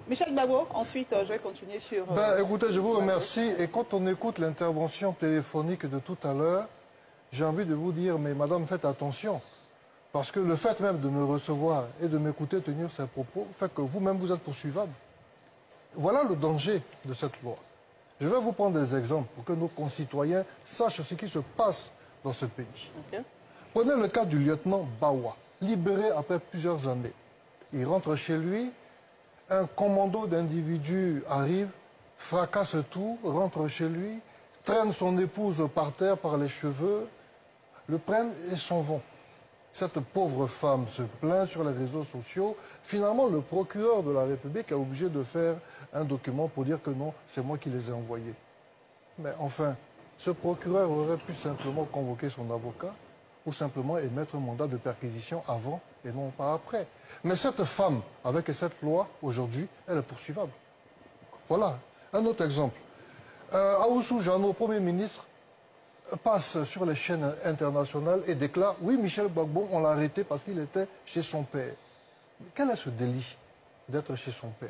Michel Gbagbo, ensuite, je vais continuer sur... Écoutez, je vous remercie. Et quand on écoute l'intervention téléphonique de tout à l'heure, j'ai envie de vous dire, mais madame, faites attention. Parce que le fait même de me recevoir et de m'écouter tenir ces propos fait que vous-même, vous êtes poursuivable. Voilà le danger de cette loi. Je vais vous prendre des exemples pour que nos concitoyens sachent ce qui se passe dans ce pays. Okay. Prenez le cas du lieutenant Bawa, libéré après plusieurs années. Il rentre chez lui, un commando d'individus arrive, fracasse tout, rentre chez lui, traîne son épouse par terre par les cheveux, le prennent et s'en vont. Cette pauvre femme se plaint sur les réseaux sociaux. Finalement, le procureur de la République est obligé de faire un document pour dire que non, c'est moi qui les ai envoyés. Mais enfin, ce procureur aurait pu simplement convoquer son avocat ou simplement émettre un mandat de perquisition avant et non pas après. Mais cette femme, avec cette loi, aujourd'hui, elle est poursuivable. Voilà. Un autre exemple. Aoussou Jano, Premier ministre, passe sur les chaînes internationales et déclare « Oui, Michel Gbagbo, on l'a arrêté parce qu'il était chez son père. » Quel est ce délit d'être chez son père?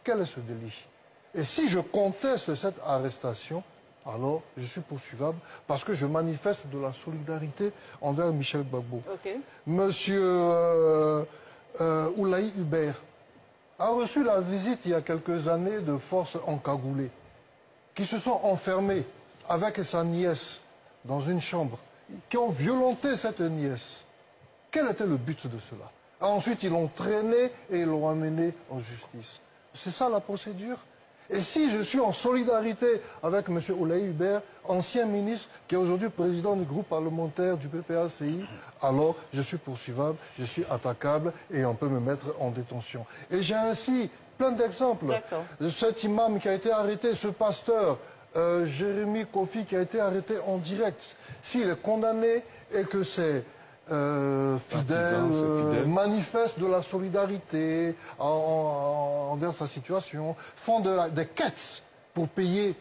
Quel est ce délit? Et si je conteste cette arrestation, alors je suis poursuivable parce que je manifeste de la solidarité envers Michel Gbagbo. Okay. Monsieur Oulaï Hubert a reçu la visite il y a quelques années de forces encagoulées qui se sont enfermées avec sa nièce dans une chambre, qui ont violenté cette nièce. Quel était le but de cela? Ensuite, ils l'ont traîné et ils l'ont amené en justice. C'est ça la procédure? Et si je suis en solidarité avec M. Oulaï Hubert, ancien ministre, qui est aujourd'hui président du groupe parlementaire du PPACI, alors je suis poursuivable, je suis attaquable et on peut me mettre en détention. Et j'ai ainsi plein d'exemples. Cet imam qui a été arrêté, ce pasteur, Jérémy Kofi qui a été arrêté en direct, s'il est condamné et que c'est fidèles, manifestent de la solidarité envers sa situation, font des quêtes pour payer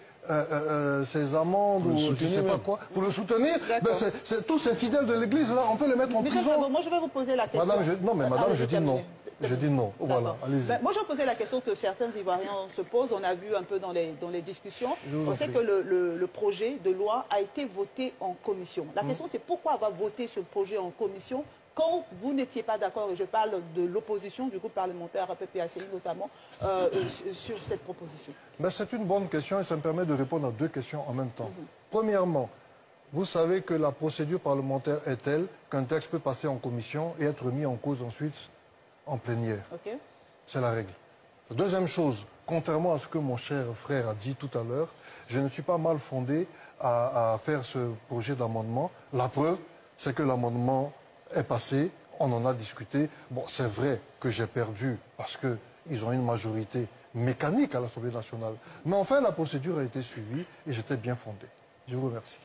ses amendes ou je ne sais pas quoi, pour le soutenir, tous ces fidèles de l'Église, là, on peut les mettre en prison. Moi, je vais vous poser la question. Madame, je dis non. Je dis non. Voilà, allez-y. Moi, je posais la question que certains Ivoiriens se posent. On a vu un peu dans les discussions. On sait que le projet de loi a été voté en commission. La question, c'est pourquoi avoir voté ce projet en commission quand vous n'étiez pas d'accord, et je parle de l'opposition du groupe parlementaire PPACI notamment, sur cette proposition? C'est une bonne question et ça me permet de répondre à deux questions en même temps. Premièrement, vous savez que la procédure parlementaire est telle qu'un texte peut passer en commission et être mis en cause ensuite en plénière. C'est la règle. Deuxième chose, contrairement à ce que mon cher frère a dit tout à l'heure, je ne suis pas mal fondé à faire ce projet d'amendement. La preuve, c'est que l'amendement est passé, on en a discuté. Bon, c'est vrai que j'ai perdu parce qu'ils ont une majorité mécanique à l'Assemblée nationale. Mais enfin, la procédure a été suivie et j'étais bien fondé. Je vous remercie.